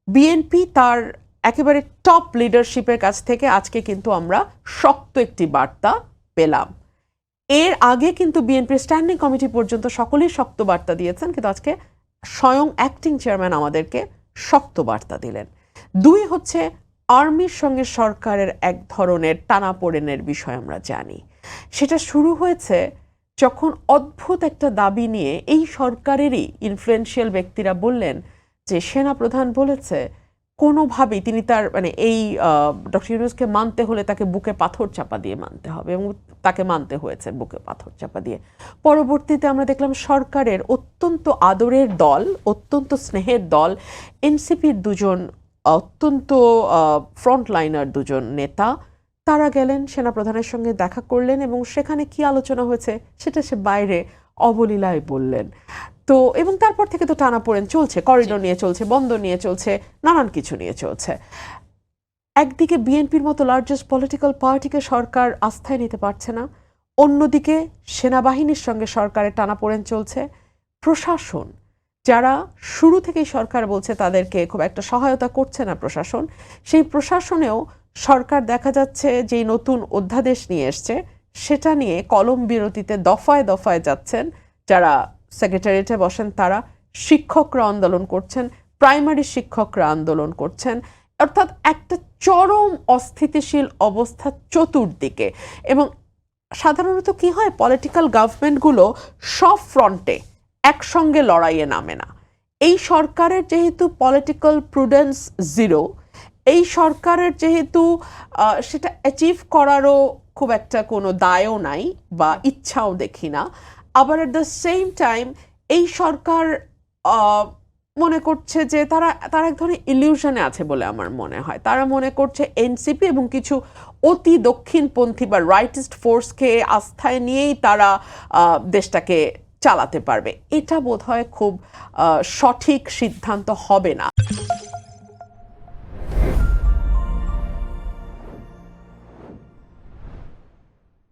BNP তার একেবারে top লিডারশিপের কাছ থেকে আজকে কিন্তু আমরা শক্ত একটি বার্তা পেলাম। এর আগে কিন্তু বিএনপির স্ট্যান্ডিং কমিটি পর্যন্ত সকলেই শক্ত বার্তা দিয়েছেন, কিন্তু আজকে স্বয়ং অ্যাক্টিং চেয়ারম্যান আমাদেরকে শক্ত বার্তা দিলেন। দুই হচ্ছে আর্মির সঙ্গে সরকারের এক ধরনের টানাপোড়েনের বিষয় আমরা জানি। সেটা শুরু হয়েছে যখন অদ্ভুত একটা দাবি নিয়ে এই সরকারেরই ইনফ্লুয়েন্সিয়াল ব্যক্তিরা বললেন যে সেনাপ্রধান বলেছে কোনোভাবেই তিনি তার এই ডক্টর ইউনূসকে মানতে হলে তাকে বুকে পাথর চাপা দিয়ে মানতে হবে, এবং তাকে মানতে হয়েছে বুকে পাথর চাপা দিয়ে। পরবর্তীতে আমরা দেখলাম সরকারের অত্যন্ত আদরের দল, অত্যন্ত স্নেহের দল এনসিপির দুজন অত্যন্ত ফ্রন্টলাইনার দুজন নেতা, তারা গেলেন সেনাপ্রধানের সঙ্গে দেখা করলেন, এবং সেখানে কি আলোচনা হয়েছে সেটা সে বাইরে অবলীলায় বললেন। তো এবং তারপর থেকে তো টানাপোড়েন চলছে, করিডোর নিয়ে চলছে, বন্দর নিয়ে চলছে, নানান কিছু নিয়ে চলছে। একদিকে বিএনপির মতো লার্জেস্ট পলিটিক্যাল পার্টিকে সরকার আস্থায় নিতে পারছে না, অন্যদিকে সেনাবাহিনীর সঙ্গে সরকারের টানাপোড়েন চলছে। প্রশাসন, যারা শুরু থেকেই সরকার বলছে তাদেরকে খুব একটা সহায়তা করছে না প্রশাসন, সেই প্রশাসনেও সরকার দেখা যাচ্ছে যে নতুন অধ্যাদেশ নিয়ে এসছে সেটা নিয়ে কলম বিরতিতে দফায় দফায় যাচ্ছেন। যারা সেক্রেটারিয়েটে বসেন তারা, শিক্ষকরা আন্দোলন করছেন, প্রাইমারি শিক্ষকরা আন্দোলন করছেন, অর্থাৎ একটা চরম অস্থিতিশীল অবস্থা চতুর্দিকে। এবং সাধারণত কি হয়, পলিটিক্যাল গভর্নমেন্টগুলো সব ফ্রন্টে একসঙ্গে লড়াইয়ে নামে না। এই সরকারের যেহেতু পলিটিক্যাল প্রুডেন্স জিরো, এই সরকারের যেহেতু সেটা অ্যাচিভ করারও খুব একটা কোনো দায়ও নাই বা ইচ্ছাও দেখি না, আবার অ্যাট দ্য সেম টাইম এই সরকার মনে করছে যে তারা এক ধরনের ইলিউশনে আছে বলে আমার মনে হয়। তারা মনে করছে এনসিপি এবং কিছু অতি দক্ষিণপন্থী বা রাইটিস্ট ফোর্সকে আস্থায় নিয়েই তারা দেশটাকে চালাতে পারবে। এটা বোধহয় খুব সঠিক সিদ্ধান্ত হবে না।